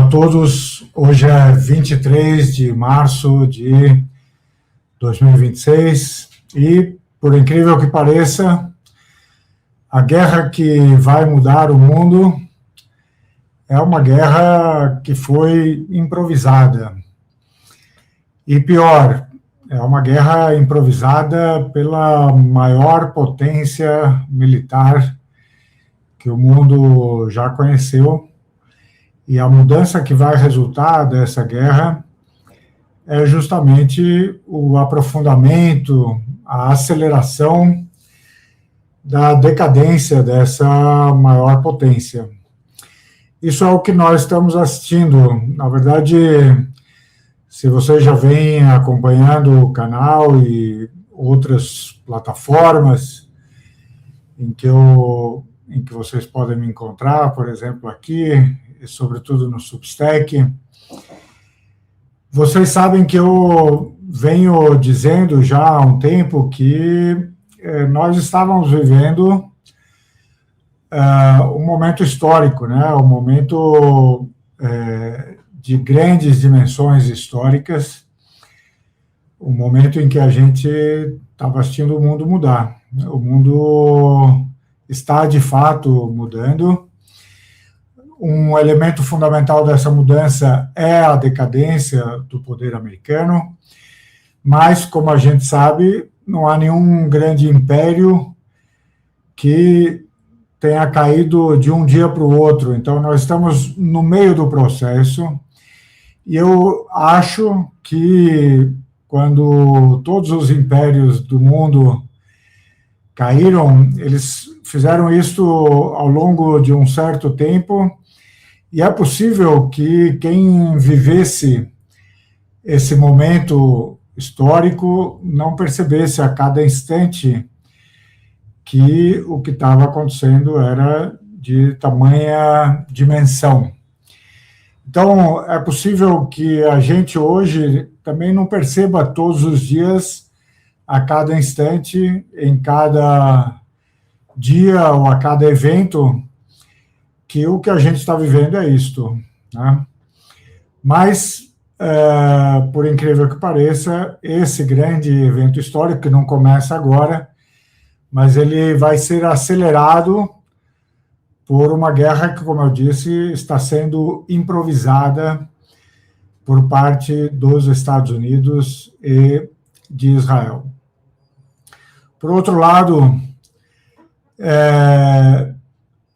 a todos. Hoje é 23 de março de 2026 e, por incrível que pareça, a guerra que vai mudar o mundo é uma guerra que foi improvisada. E pior, é uma guerra improvisada pela maior potência militar que o mundo já conheceu. E a mudança que vai resultar dessa guerra é justamente o aprofundamento, a aceleração da decadência dessa maior potência. Isso é o que nós estamos assistindo. Na verdade, se você já vem acompanhando o canal e outras plataformas em que vocês podem me encontrar, por exemplo, aqui, e sobretudo no Substack, vocês sabem que eu venho dizendo já há um tempo que nós estávamos vivendo um momento histórico, né? Um momento de grandes dimensões históricas, um momento em que a gente estava assistindo o mundo mudar. O mundo está, de fato, mudando. Um elemento fundamental dessa mudança é a decadência do poder americano, mas, como a gente sabe, não há nenhum grande império que tenha caído de um dia para o outro. Então, nós estamos no meio do processo, e eu acho que quando todos os impérios do mundo caíram, eles fizeram isso ao longo de um certo tempo, e é possível que quem vivesse esse momento histórico não percebesse a cada instante que o que estava acontecendo era de tamanha dimensão. Então, é possível que a gente hoje também não perceba todos os dias, a cada instante, em cada dia ou a cada evento, que o que a gente está vivendo é isto, né? Mas, por incrível que pareça, esse grande evento histórico, que não começa agora, mas ele vai ser acelerado por uma guerra que, como eu disse, está sendo improvisada por parte dos Estados Unidos e de Israel. Por outro lado,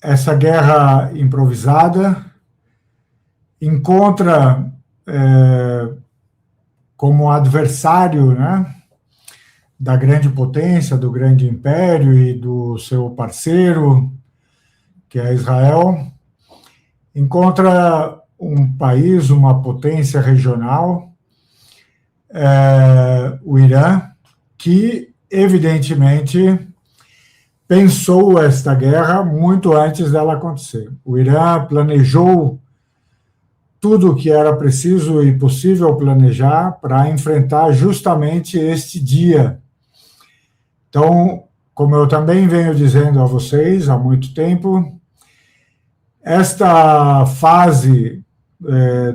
essa guerra improvisada encontra como adversário, né, da grande potência, do grande império e do seu parceiro, que é Israel, encontra um país, uma potência regional, o Irã, que, evidentemente, pensou esta guerra muito antes dela acontecer. O Irã planejou tudo o que era preciso e possível planejar para enfrentar justamente este dia. Então, como eu também venho dizendo a vocês há muito tempo, esta fase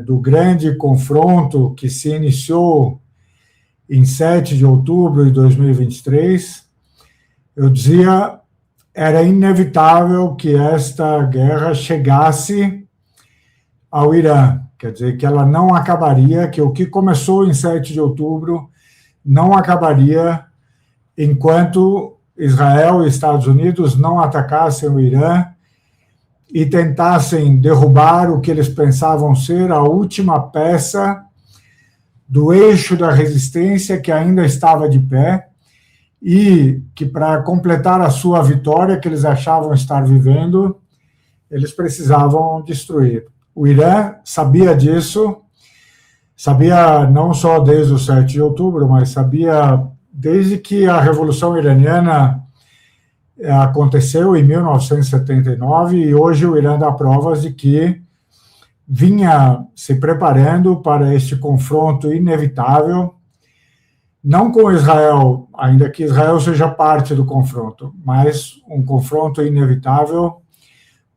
do grande confronto que se iniciou em 7 de outubro de 2023, eu dizia, era inevitável que esta guerra chegasse ao Irã, quer dizer, que ela não acabaria, que o que começou em 7 de outubro não acabaria enquanto Israel e Estados Unidos não atacassem o Irã e tentassem derrubar o que eles pensavam ser a última peça do eixo da resistência que ainda estava de pé e que, para completar a sua vitória que eles achavam estar vivendo, eles precisavam destruir. O Irã sabia disso, sabia não só desde o 7 de outubro, mas sabia desde que a Revolução Iraniana aconteceu em 1979, e hoje o Irã dá provas de que vinha se preparando para este confronto inevitável, não com Israel, ainda que Israel seja parte do confronto, mas um confronto inevitável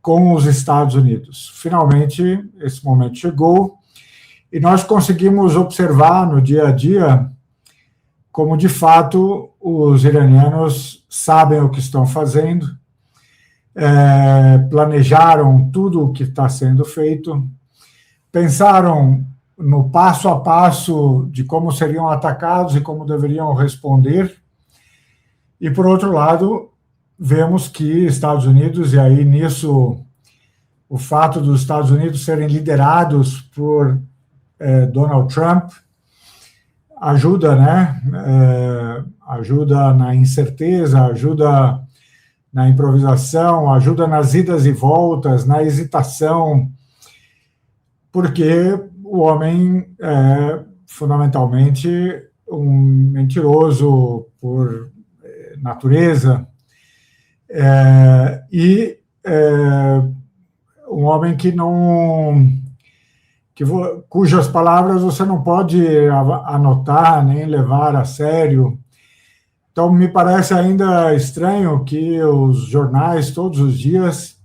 com os Estados Unidos. Finalmente, esse momento chegou e nós conseguimos observar no dia a dia como, de fato, os iranianos sabem o que estão fazendo, planejaram tudo o que está sendo feito, pensaram no passo a passo de como seriam atacados e como deveriam responder. E, por outro lado, vemos que Estados Unidos, e aí nisso o fato dos Estados Unidos serem liderados por Donald Trump ajuda, né? Ajuda na incerteza, ajuda na improvisação, ajuda nas idas e voltas, na hesitação, porque o homem é fundamentalmente um mentiroso por natureza, e um homem que não, cujas palavras você não pode anotar nem levar a sério. Então, me parece ainda estranho que os jornais, todos os dias,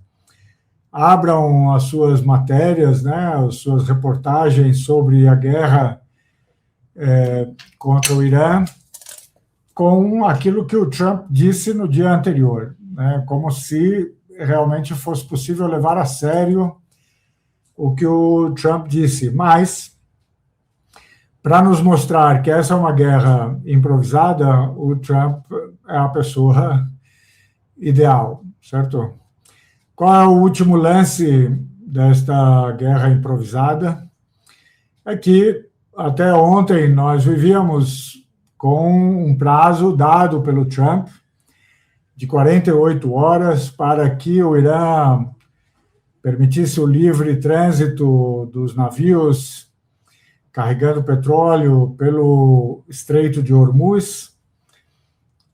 abram as suas matérias, né, as suas reportagens sobre a guerra contra o Irã, com aquilo que o Trump disse no dia anterior, né, como se realmente fosse possível levar a sério o que o Trump disse. Mas, para nos mostrar que essa é uma guerra improvisada, o Trump é a pessoa ideal, certo? Qual é o último lance desta guerra improvisada? É que até ontem nós vivíamos com um prazo dado pelo Trump de 48 horas para que o Irã permitisse o livre trânsito dos navios carregando petróleo pelo Estreito de Hormuz,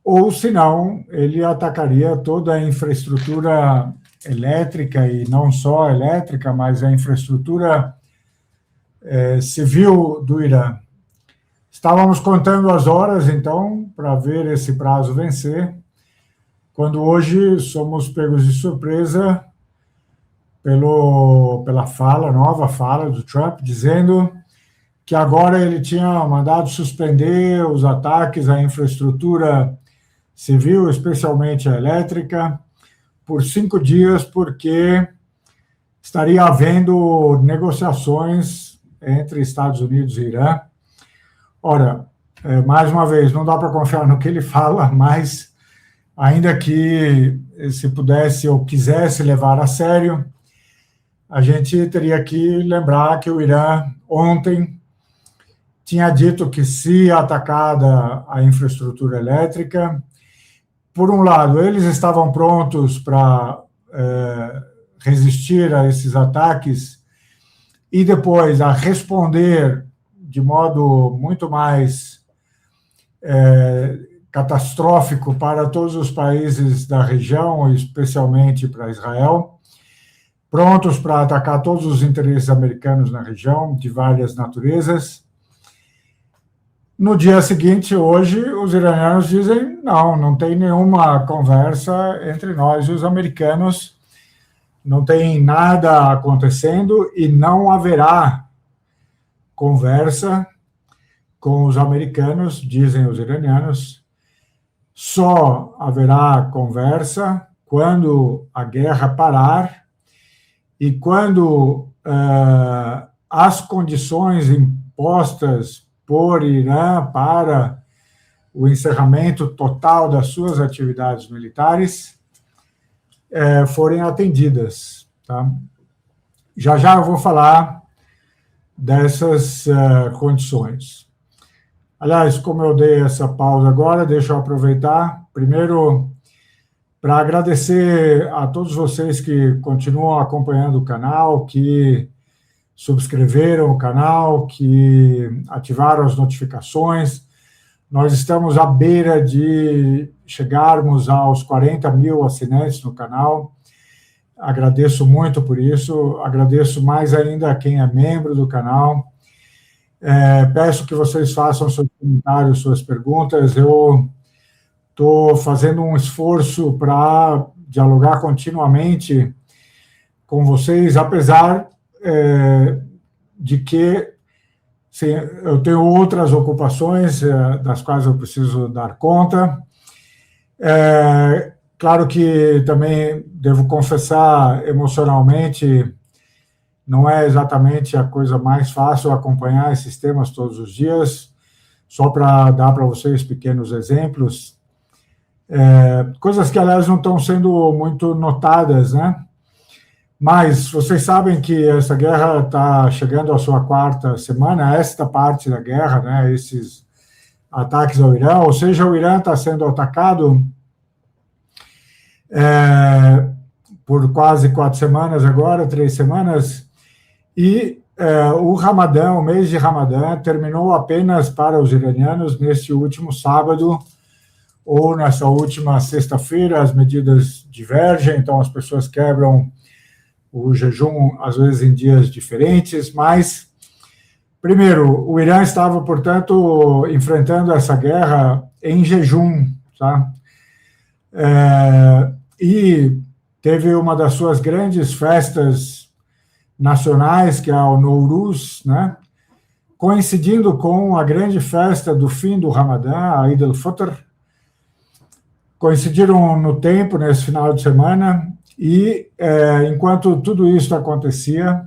ou, senão, ele atacaria toda a infraestrutura elétrica, e não só elétrica, mas a infraestrutura civil do Irã. Estávamos contando as horas, então, para ver esse prazo vencer, quando hoje somos pegos de surpresa pela nova fala do Trump, dizendo que agora ele tinha mandado suspender os ataques à infraestrutura civil, especialmente a elétrica, por 5 dias, porque estaria havendo negociações entre Estados Unidos e Irã. Ora, mais uma vez, não dá para confiar no que ele fala, mas ainda que se pudesse ou quisesse levar a sério, a gente teria que lembrar que o Irã ontem tinha dito que, se atacada a infraestrutura elétrica, por um lado, eles estavam prontos para resistir a esses ataques e depois a responder de modo muito mais catastrófico para todos os países da região, especialmente para Israel, prontos para atacar todos os interesses americanos na região, de várias naturezas. No dia seguinte, hoje, os iranianos dizem, não tem nenhuma conversa entre nós e os americanos, não tem nada acontecendo e não haverá conversa com os americanos, dizem os iranianos. Só haverá conversa quando a guerra parar e quando as condições impostas por Irã para o encerramento total das suas atividades militares forem atendidas. Tá? Já eu vou falar dessas condições. Aliás, como eu dei essa pausa agora, deixa eu aproveitar, primeiro, para agradecer a todos vocês que continuam acompanhando o canal, que subscreveram o canal, que ativaram as notificações. Nós estamos à beira de chegarmos aos 40 mil assinantes no canal. Agradeço muito por isso, agradeço mais ainda a quem é membro do canal. Peço que vocês façam seus comentários, suas perguntas. Eu estou fazendo um esforço para dialogar continuamente com vocês, apesar de que sim, eu tenho outras ocupações das quais eu preciso dar conta. Claro que também devo confessar, emocionalmente, não é exatamente a coisa mais fácil acompanhar esses temas todos os dias. Só para dar para vocês pequenos exemplos, coisas que, aliás, não estão sendo muito notadas, né? Mas vocês sabem que essa guerra está chegando à sua 4ª semana, esta parte da guerra, né, esses ataques ao Irã, ou seja, o Irã está sendo atacado por quase 4 semanas agora, 3 semanas, e o Ramadã, o mês de Ramadã, terminou apenas para os iranianos neste último sábado, ou nessa última sexta-feira. As medidas divergem, então as pessoas quebram o jejum, às vezes, em dias diferentes, mas, primeiro, o Irã estava, portanto, enfrentando essa guerra em jejum, tá? E teve uma das suas grandes festas nacionais, que é o Nowruz, né? Coincidindo com a grande festa do fim do Ramadã, a Eid al-Fitr, coincidiram no tempo, nesse final de semana, e enquanto tudo isso acontecia,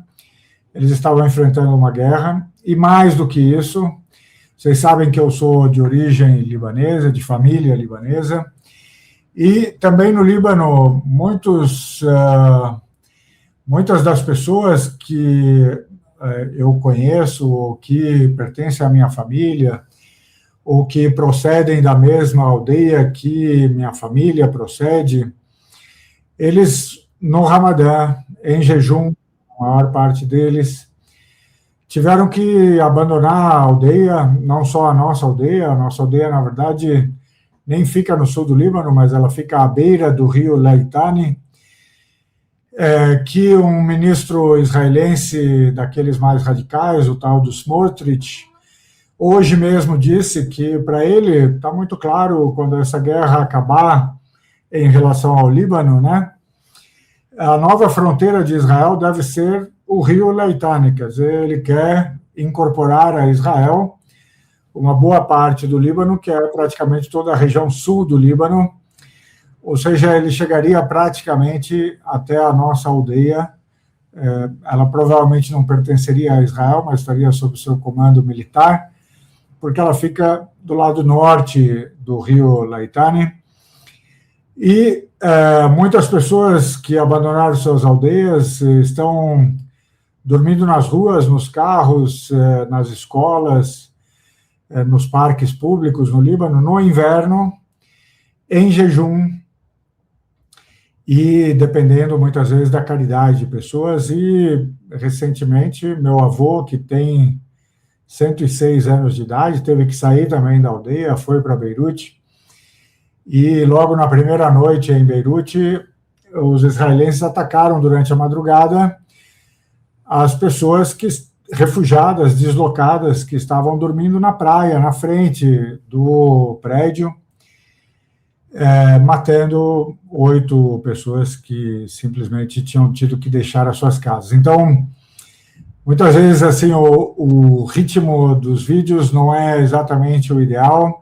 eles estavam enfrentando uma guerra, e mais do que isso, vocês sabem que eu sou de origem libanesa, de família libanesa, e também no Líbano, muitas das pessoas que eu conheço, ou que pertencem à minha família, ou que procedem da mesma aldeia que minha família procede, eles, no Ramadã, em jejum, a maior parte deles, tiveram que abandonar a aldeia, não só a nossa aldeia, na verdade, nem fica no sul do Líbano, mas ela fica à beira do rio Litani, que um ministro israelense daqueles mais radicais, o tal do Smotrich, hoje mesmo disse que, para ele, está muito claro, quando essa guerra acabar em relação ao Líbano, né, a nova fronteira de Israel deve ser o rio Litani, quer dizer, ele quer incorporar a Israel uma boa parte do Líbano, que é praticamente toda a região sul do Líbano, ou seja, ele chegaria praticamente até a nossa aldeia. Ela provavelmente não pertenceria a Israel, mas estaria sob seu comando militar, porque ela fica do lado norte do rio Litani, e muitas pessoas que abandonaram suas aldeias estão dormindo nas ruas, nos carros, nas escolas, nos parques públicos no Líbano, no inverno, em jejum, e dependendo muitas vezes da caridade de pessoas. E recentemente meu avô, que tem 106 anos de idade, teve que sair também da aldeia, foi para Beirute, e logo na primeira noite em Beirute, os israelenses atacaram durante a madrugada as pessoas refugiadas, deslocadas, que estavam dormindo na praia, na frente do prédio, matando 8 pessoas que simplesmente tinham tido que deixar as suas casas. Então, muitas vezes, assim, o ritmo dos vídeos não é exatamente o ideal,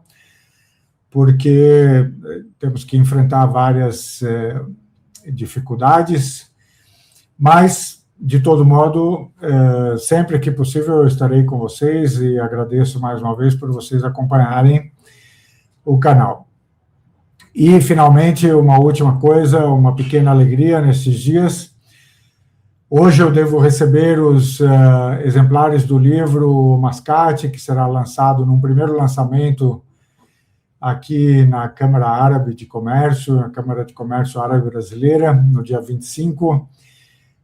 porque temos que enfrentar várias dificuldades, mas, de todo modo, sempre que possível eu estarei com vocês, e agradeço mais uma vez por vocês acompanharem o canal. E, finalmente, uma última coisa, uma pequena alegria nesses dias. Hoje eu devo receber os exemplares do livro Mascate, que será lançado num primeiro lançamento aqui na Câmara Árabe de Comércio, a Câmara de Comércio Árabe Brasileira, no dia 25,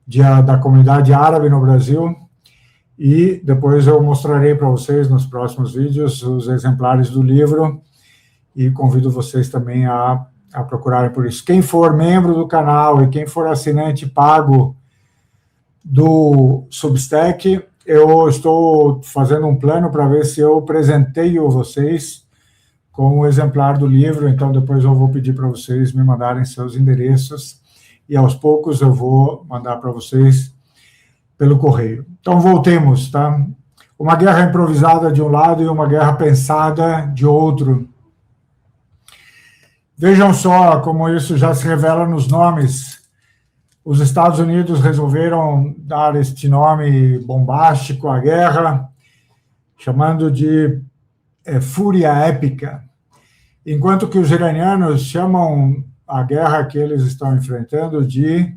dia da comunidade árabe no Brasil, e depois eu mostrarei para vocês nos próximos vídeos os exemplares do livro, e convido vocês também a procurarem por isso. Quem for membro do canal e quem for assinante pago do Substack, eu estou fazendo um plano para ver se eu presenteio vocês com um exemplar do livro, então depois eu vou pedir para vocês me mandarem seus endereços, e aos poucos eu vou mandar para vocês pelo correio. Então, voltemos, tá? Uma guerra improvisada de um lado e uma guerra pensada de outro. Vejam só como isso já se revela nos nomes. Os Estados Unidos resolveram dar este nome bombástico à guerra, chamando de Fúria Épica, enquanto que os iranianos chamam a guerra que eles estão enfrentando de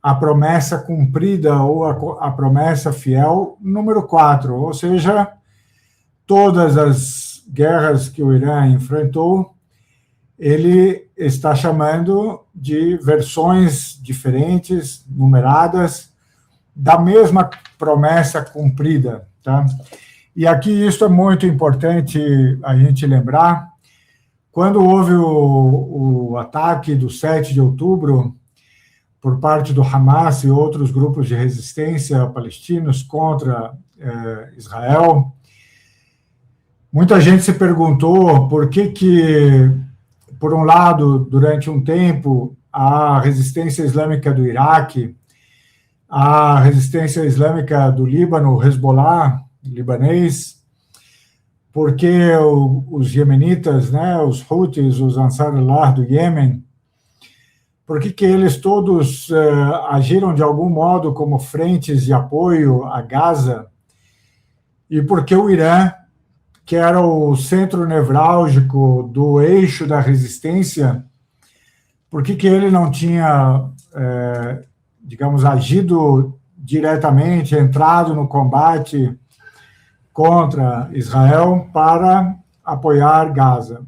a promessa cumprida ou a promessa fiel número 4, ou seja, todas as guerras que o Irã enfrentou, ele está chamando de versões diferentes, numeradas, da mesma promessa cumprida, tá? E aqui isso é muito importante a gente lembrar. Quando houve o ataque do 7 de outubro, por parte do Hamas e outros grupos de resistência palestinos contra Israel, muita gente se perguntou por que, por um lado, durante um tempo, a resistência islâmica do Iraque, a resistência islâmica do Líbano, o Hezbollah libanês, porque os iemenitas, né, os Houthis, os Ansar Allah do Iêmen, por que eles todos agiram de algum modo como frentes de apoio a Gaza, e porque o Irã, que era o centro nevrálgico do eixo da resistência, por que ele não tinha, digamos, agido diretamente, entrado no combate contra Israel para apoiar Gaza?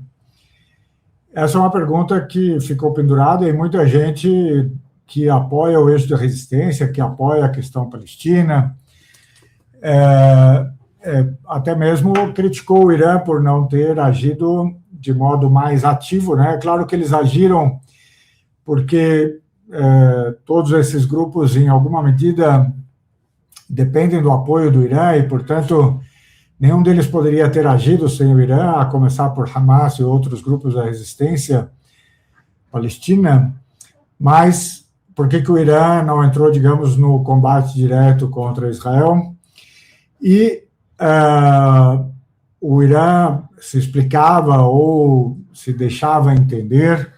Essa é uma pergunta que ficou pendurada e muita gente que apoia o eixo da resistência, que apoia a questão palestina, até mesmo criticou o Irã por não ter agido de modo mais ativo, né? Claro que eles agiram porque todos esses grupos, em alguma medida, dependem do apoio do Irã e, portanto, nenhum deles poderia ter agido sem o Irã, a começar por Hamas e outros grupos da resistência palestina. Mas por que o Irã não entrou, digamos, no combate direto contra Israel? E o Irã se explicava ou se deixava entender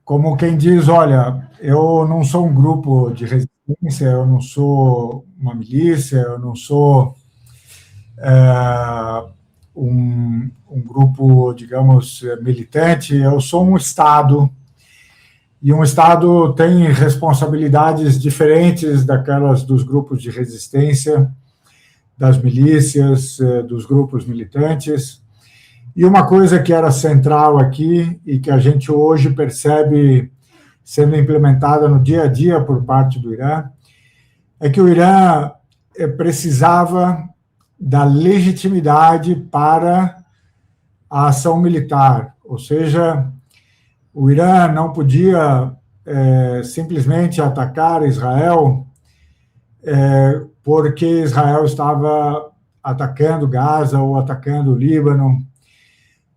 como quem diz, olha, eu não sou um grupo de resistência, eu não sou uma milícia, eu não sou um grupo, digamos, militante, eu sou um Estado, e um Estado tem responsabilidades diferentes daquelas dos grupos de resistência, das milícias, dos grupos militantes. E uma coisa que era central aqui e que a gente hoje percebe sendo implementada no dia a dia por parte do Irã é que o Irã precisava da legitimidade para a ação militar, ou seja, o Irã não podia simplesmente atacar Israel porque Israel estava atacando Gaza ou atacando o Líbano.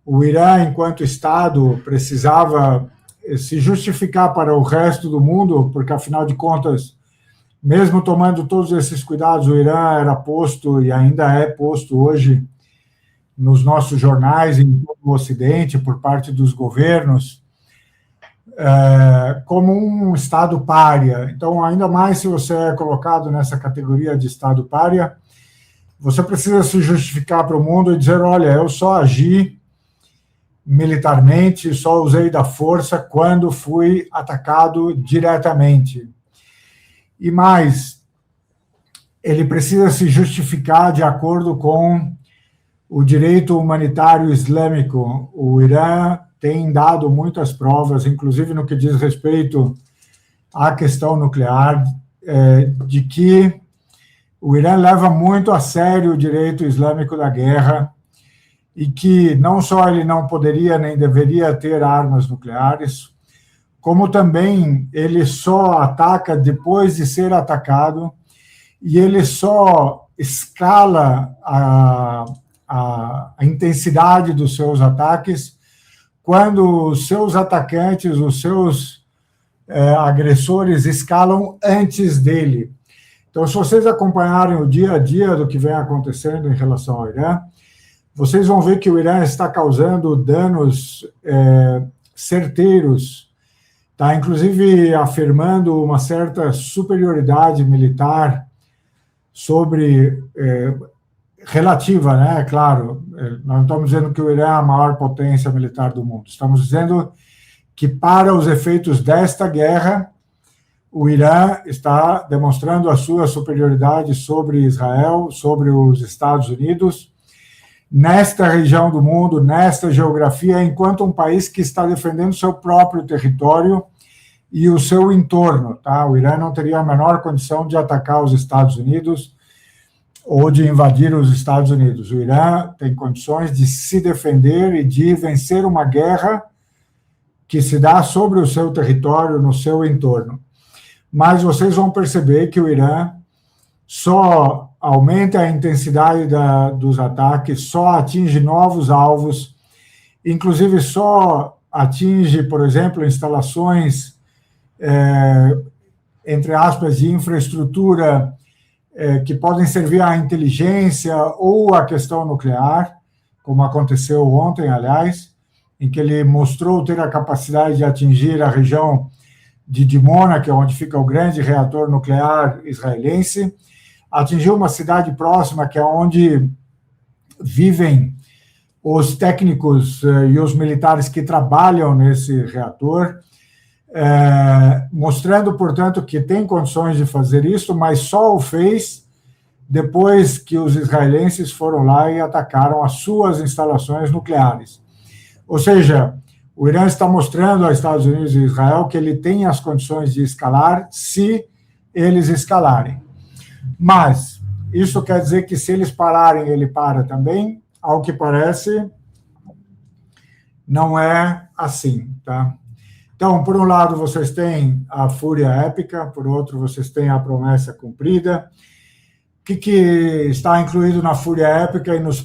O Irã, enquanto Estado, precisava se justificar para o resto do mundo, porque, afinal de contas, mesmo tomando todos esses cuidados, o Irã era posto e ainda é posto hoje nos nossos jornais em todo o Ocidente, por parte dos governos, como um Estado pária. Então, ainda mais se você é colocado nessa categoria de Estado pária, você precisa se justificar para o mundo e dizer, olha, eu só agi militarmente, só usei da força quando fui atacado diretamente. E mais, ele precisa se justificar de acordo com o direito humanitário islâmico. O Irã tem dado muitas provas, inclusive no que diz respeito à questão nuclear, de que o Irã leva muito a sério o direito islâmico da guerra e que não só ele não poderia nem deveria ter armas nucleares, como também ele só ataca depois de ser atacado e ele só escala a intensidade dos seus ataques quando os seus atacantes, os seus agressores escalam antes dele. Então, se vocês acompanharem o dia a dia do que vem acontecendo em relação ao Irã, vocês vão ver que o Irã está causando danos certeiros, está inclusive afirmando uma certa superioridade militar sobre relativa, né? Claro, nós não estamos dizendo que o Irã é a maior potência militar do mundo, estamos dizendo que para os efeitos desta guerra, o Irã está demonstrando a sua superioridade sobre Israel, sobre os Estados Unidos, nesta região do mundo, nesta geografia, enquanto um país que está defendendo seu próprio território e o seu entorno. Tá? O Irã não teria a menor condição de atacar os Estados Unidos ou de invadir os Estados Unidos. O Irã tem condições de se defender e de vencer uma guerra que se dá sobre o seu território, no seu entorno. Mas vocês vão perceber que o Irã só aumenta a intensidade dos ataques, só atinge novos alvos, inclusive só atinge, por exemplo, instalações, entre aspas, de infraestrutura que podem servir à inteligência ou à questão nuclear, como aconteceu ontem, aliás, em que ele mostrou ter a capacidade de atingir a região de Dimona, que é onde fica o grande reator nuclear israelense, atingiu uma cidade próxima, que é onde vivem os técnicos e os militares que trabalham nesse reator, mostrando, portanto, que tem condições de fazer isso, mas só o fez depois que os israelenses foram lá e atacaram as suas instalações nucleares. Ou seja, o Irã está mostrando aos Estados Unidos e Israel que ele tem as condições de escalar se eles escalarem. Mas isso quer dizer que se eles pararem, ele para também? Ao que parece, não é assim, tá? Então, por um lado, vocês têm a fúria épica, por outro, vocês têm a promessa cumprida. O que está incluído na fúria épica e nos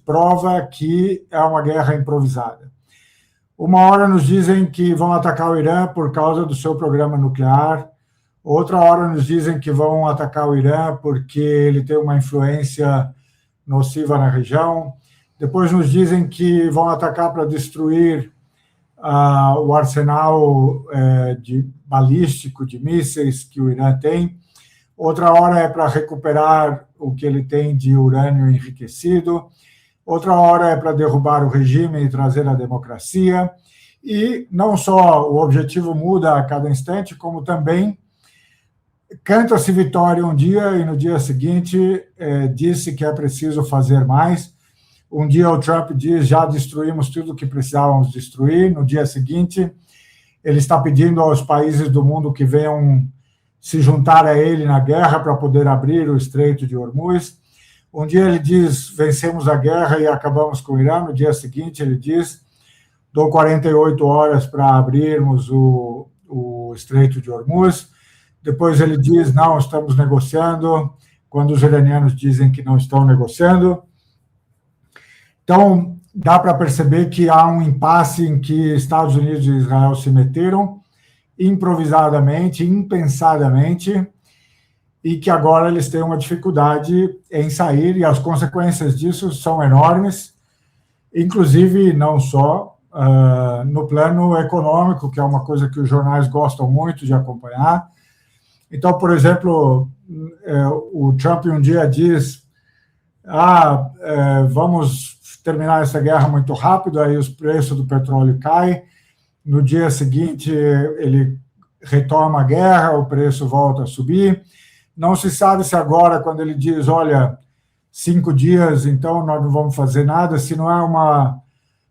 prova que é uma guerra improvisada? Uma hora nos dizem que vão atacar o Irã por causa do seu programa nuclear, outra hora nos dizem que vão atacar o Irã porque ele tem uma influência nociva na região, depois nos dizem que vão atacar para destruir o arsenal balístico de mísseis que o Irã tem, outra hora é para recuperar o que ele tem de urânio enriquecido, outra hora é para derrubar o regime e trazer a democracia, e não só o objetivo muda a cada instante, como também canta-se vitória um dia e no dia seguinte disse que é preciso fazer mais. Um dia o Trump diz, já destruímos tudo o que precisávamos destruir, no dia seguinte ele está pedindo aos países do mundo que venham se juntar a ele na guerra para poder abrir o Estreito de Hormuz. Um dia ele diz, vencemos a guerra e acabamos com o Irã. No dia seguinte ele diz, dou 48 horas para abrirmos o Estreito de Hormuz. Depois ele diz, não, estamos negociando, quando os iranianos dizem que não estão negociando. Então, dá para perceber que há um impasse em que Estados Unidos e Israel se meteram, improvisadamente, impensadamente, e que agora eles têm uma dificuldade em sair, e as consequências disso são enormes, inclusive não só no plano econômico, que é uma coisa que os jornais gostam muito de acompanhar. Então, por exemplo, o Trump um dia diz, vamos terminar essa guerra muito rápido, aí os preços do petróleo caem, no dia seguinte ele retoma a guerra, o preço volta a subir. Não se sabe se agora, quando ele diz, olha, 5 dias, então nós não vamos fazer nada, se não é uma...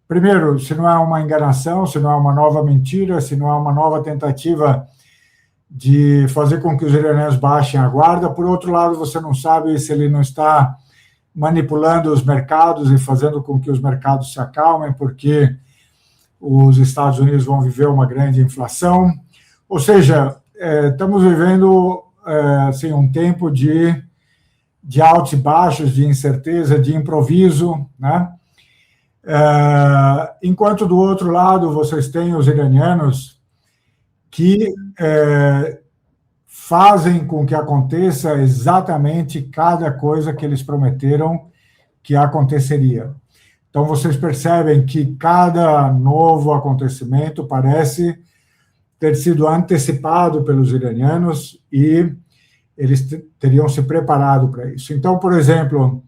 Primeiro, se não é uma enganação, se não é uma nova mentira, se não é uma nova tentativa de fazer com que os iranianos baixem a guarda. Por outro lado, você não sabe se ele não está manipulando os mercados e fazendo com que os mercados se acalmem, porque os Estados Unidos vão viver uma grande inflação. Ou seja, estamos vivendo assim, um tempo de altos e baixos, de incerteza, de improviso, né? Enquanto do outro lado vocês têm os iranianos que fazem com que aconteça exatamente cada coisa que eles prometeram que aconteceria. Então, vocês percebem que cada novo acontecimento parece ter sido antecipado pelos iranianos e eles teriam se preparado para isso. Então, por exemplo,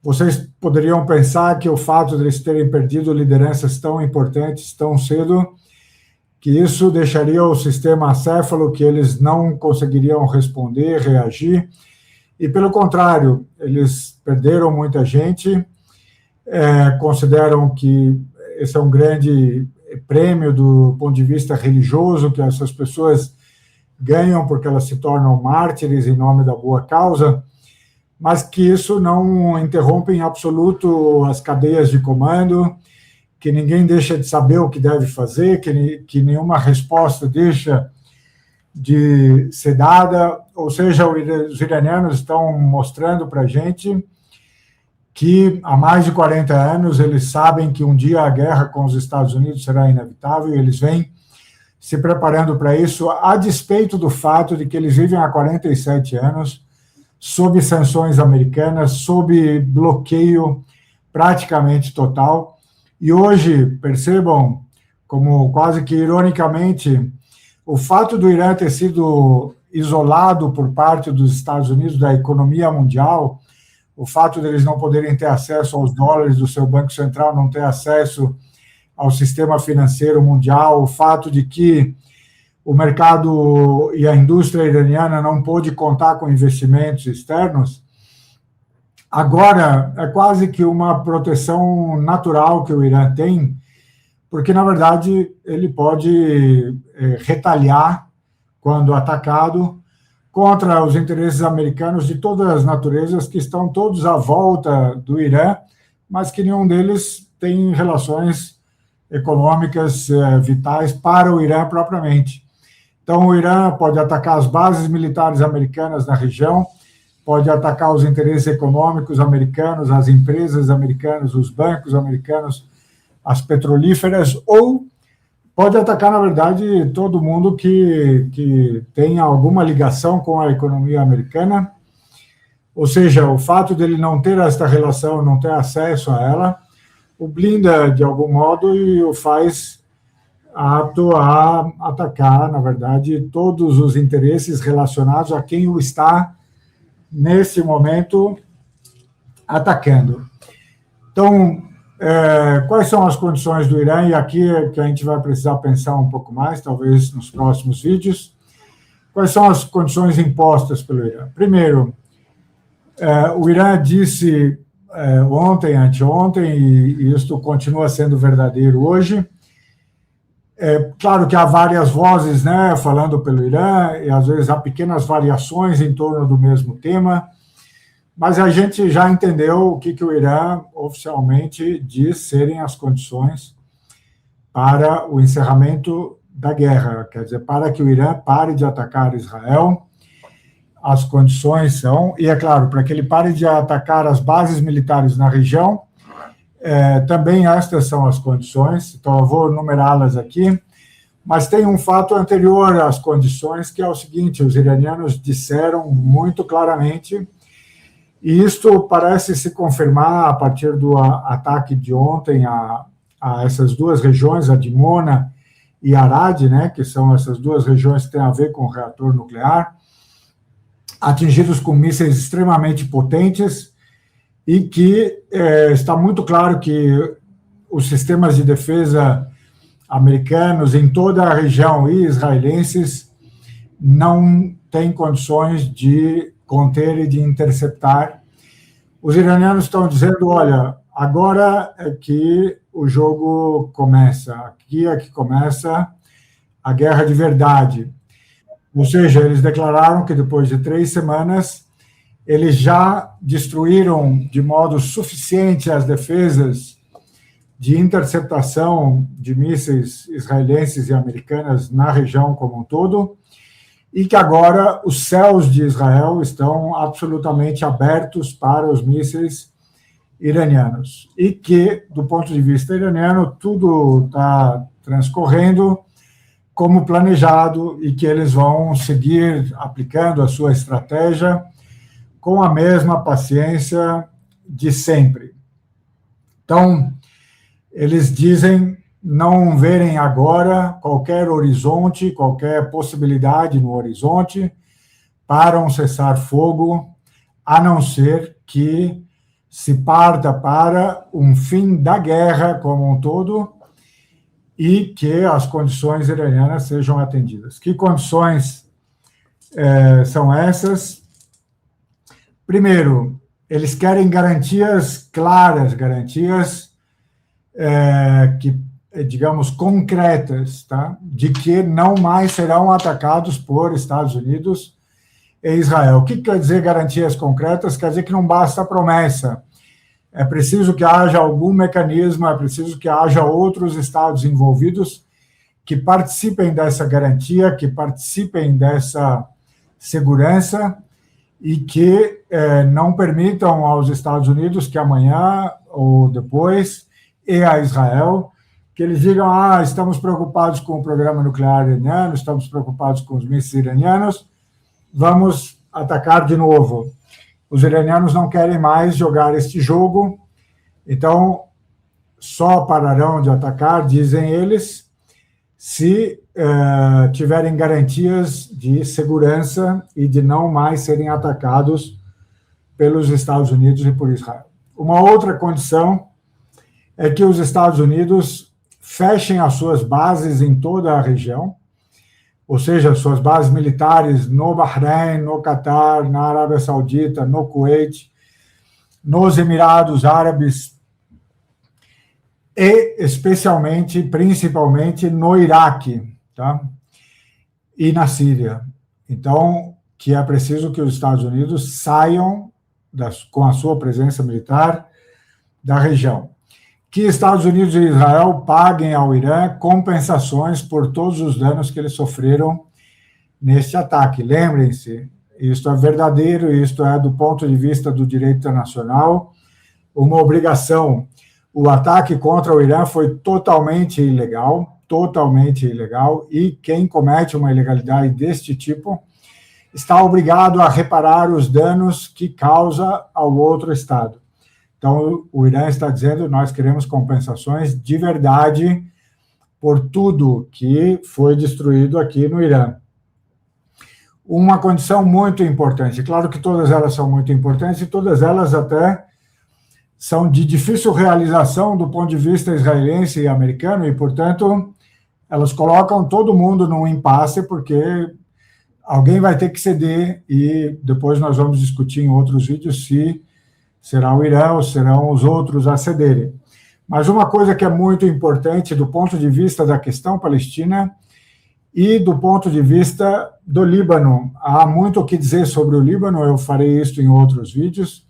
vocês poderiam pensar que o fato de eles terem perdido lideranças tão importantes tão cedo, que isso deixaria o sistema acéfalo, que eles não conseguiriam responder, reagir, e, pelo contrário, eles perderam muita gente, consideram que esse é um grande prêmio do ponto de vista religioso, que essas pessoas ganham porque elas se tornam mártires em nome da boa causa, mas que isso não interrompe em absoluto as cadeias de comando, que ninguém deixa de saber o que deve fazer, que nenhuma resposta deixa de ser dada. Ou seja, os iranianos estão mostrando para a gente que há mais de 40 anos eles sabem que um dia a guerra com os Estados Unidos será inevitável e eles vêm se preparando para isso, a despeito do fato de que eles vivem há 47 anos sob sanções americanas, sob bloqueio praticamente total. E hoje, percebam, como quase que ironicamente, o fato do Irã ter sido isolado por parte dos Estados Unidos da economia mundial, o fato deles não poderem ter acesso aos dólares do seu Banco Central, não ter acesso ao sistema financeiro mundial, o fato de que o mercado e a indústria iraniana não pôde contar com investimentos externos, agora é quase que uma proteção natural que o Irã tem, porque, na verdade, ele pode retalhar, quando atacado, contra os interesses americanos de todas as naturezas que estão todos à volta do Irã, mas que nenhum deles tem relações econômicas vitais para o Irã propriamente. Então, o Irã pode atacar as bases militares americanas na região, pode atacar os interesses econômicos americanos, as empresas americanas, os bancos americanos, as petrolíferas, ou pode atacar, na verdade, todo mundo que tenha alguma ligação com a economia americana. Ou seja, o fato dele não ter esta relação, não ter acesso a ela, o blinda de algum modo e o faz apto a atacar, na verdade, todos os interesses relacionados a quem o está, nesse momento, atacando. Então, quais são as condições do Irã? E aqui é que a gente vai precisar pensar um pouco mais, talvez nos próximos vídeos. Quais são as condições impostas pelo Irã? Primeiro, o Irã disse ontem, anteontem, e isto continua sendo verdadeiro hoje. Claro que há várias vozes, né, falando pelo Irã, e às vezes há pequenas variações em torno do mesmo tema, mas a gente já entendeu o que o Irã oficialmente diz serem as condições para o encerramento da guerra, quer dizer, para que o Irã pare de atacar Israel. As condições são, e é claro, para que ele pare de atacar as bases militares na região, também estas são as condições, então eu vou numerá-las aqui, mas tem um fato anterior às condições, que é o seguinte: os iranianos disseram muito claramente, e isto parece se confirmar a partir do ataque de ontem a essas duas regiões, a Dimona e Arad, né, que são essas duas regiões que têm a ver com o reator nuclear, atingidos com mísseis extremamente potentes, e que está muito claro que os sistemas de defesa americanos em toda a região e israelenses não têm condições de conter e de interceptar. Os iranianos estão dizendo, olha, agora é que o jogo começa, aqui é que começa a guerra de verdade. Ou seja, eles declararam que depois de 3 semanas eles já destruíram de modo suficiente as defesas de interceptação de mísseis israelenses e americanas na região como um todo, e que agora os céus de Israel estão absolutamente abertos para os mísseis iranianos. E que, do ponto de vista iraniano, tudo está transcorrendo como planejado e que eles vão seguir aplicando a sua estratégia com a mesma paciência de sempre. Então, eles dizem não verem agora qualquer horizonte, qualquer possibilidade no horizonte para um cessar-fogo, a não ser que se parta para um fim da guerra como um todo e que as condições iranianas sejam atendidas. Que condições são essas? Primeiro, eles querem garantias claras, garantias que, digamos, concretas, tá? De que não mais serão atacados por Estados Unidos e Israel. O que quer dizer garantias concretas? Quer dizer que não basta a promessa. É preciso que haja algum mecanismo, é preciso que haja outros estados envolvidos que participem dessa garantia, que participem dessa segurança e que não permitam aos Estados Unidos que amanhã ou depois, e a Israel, que eles digam, estamos preocupados com o programa nuclear iraniano, estamos preocupados com os mísseis iranianos, vamos atacar de novo. Os iranianos não querem mais jogar este jogo, então só pararão de atacar, dizem eles, se tiverem garantias de segurança e de não mais serem atacados pelos Estados Unidos e por Israel. Uma outra condição é que os Estados Unidos fechem as suas bases em toda a região, ou seja, suas bases militares no Bahrein, no Catar, na Arábia Saudita, no Kuwait, nos Emirados Árabes e, especialmente, principalmente, no Iraque, tá? E na Síria. Então, que é preciso que os Estados Unidos saiam com a sua presença militar da região. Que Estados Unidos e Israel paguem ao Irã compensações por todos os danos que eles sofreram neste ataque. Lembrem-se, isto é verdadeiro, isto é, do ponto de vista do direito internacional, uma obrigação. O ataque contra o Irã foi totalmente ilegal, e quem comete uma ilegalidade deste tipo está obrigado a reparar os danos que causa ao outro Estado. Então, o Irã está dizendo, nós queremos compensações de verdade por tudo que foi destruído aqui no Irã. Uma condição muito importante, claro que todas elas são muito importantes e todas elas até são de difícil realização do ponto de vista israelense e americano e, portanto, elas colocam todo mundo num impasse porque alguém vai ter que ceder e depois nós vamos discutir em outros vídeos se será o Irã ou serão os outros a cederem. Mas uma coisa que é muito importante do ponto de vista da questão palestina e do ponto de vista do Líbano. Há muito o que dizer sobre o Líbano, eu farei isso em outros vídeos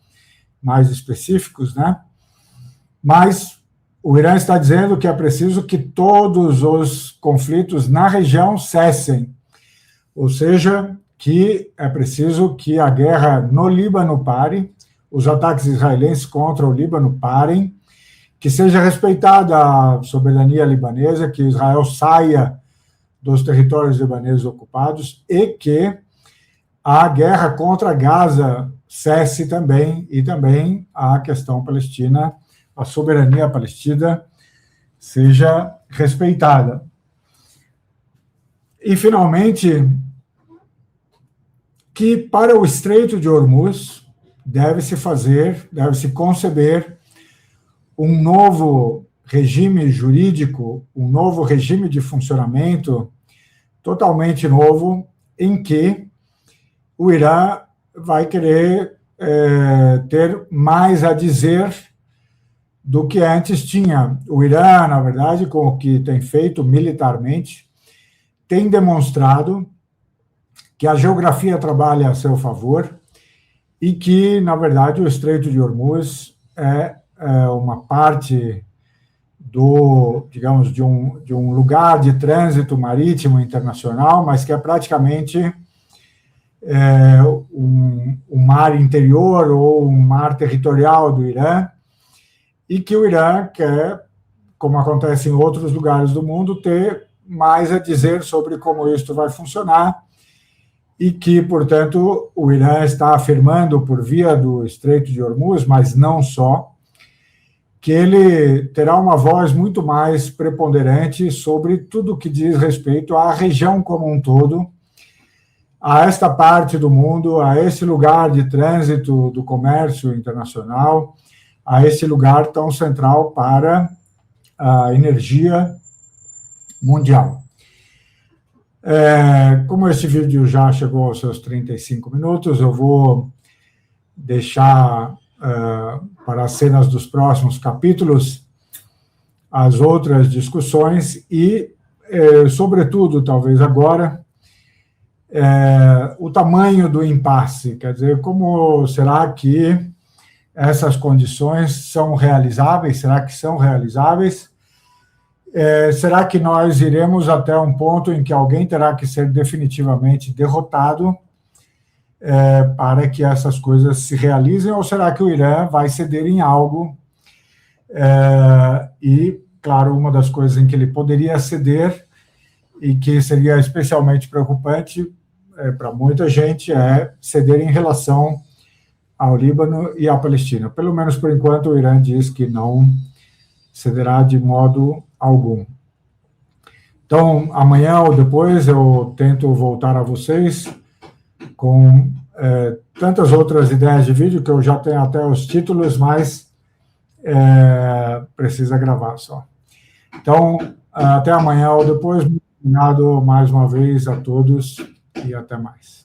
mais específicos, né? Mas o Irã está dizendo que é preciso que todos os conflitos na região cessem, ou seja, que é preciso que a guerra no Líbano pare, os ataques israelenses contra o Líbano parem, que seja respeitada a soberania libanesa, que Israel saia dos territórios libaneses ocupados e que a guerra contra Gaza cesse também, e também a questão palestina, a soberania palestina, seja respeitada. E, finalmente, que para o Estreito de Hormuz deve-se conceber um novo regime jurídico, um novo regime de funcionamento totalmente novo, em que o Irã vai querer ter mais a dizer do que antes tinha. O Irã, na verdade, com o que tem feito militarmente, tem demonstrado que a geografia trabalha a seu favor e que, na verdade, o Estreito de Hormuz é uma parte do, digamos, de um lugar de trânsito marítimo internacional, mas que é praticamente um mar interior ou um mar territorial do Irã, e que o Irã quer, como acontece em outros lugares do mundo, ter mais a dizer sobre como isso vai funcionar e que, portanto, o Irã está afirmando por via do Estreito de Hormuz, mas não só, que ele terá uma voz muito mais preponderante sobre tudo que diz respeito à região como um todo, a esta parte do mundo, a esse lugar de trânsito do comércio internacional, a esse lugar tão central para a energia mundial. Como esse vídeo já chegou aos seus 35 minutos, eu vou deixar para as cenas dos próximos capítulos as outras discussões e, sobretudo, talvez agora, o tamanho do impasse, quer dizer, como será que essas condições são realizáveis? Será que são realizáveis? Será que nós iremos até um ponto em que alguém terá que ser definitivamente derrotado para que essas coisas se realizem, ou será que o Irã vai ceder em algo? E, claro, uma das coisas em que ele poderia ceder e que seria especialmente preocupante para muita gente é ceder em relação ao Líbano e à Palestina. Pelo menos por enquanto o Irã diz que não cederá de modo algum. Então, amanhã ou depois eu tento voltar a vocês com tantas outras ideias de vídeo que eu já tenho até os títulos, mas precisa gravar só. Então, até amanhã ou depois. Obrigado mais uma vez a todos e até mais.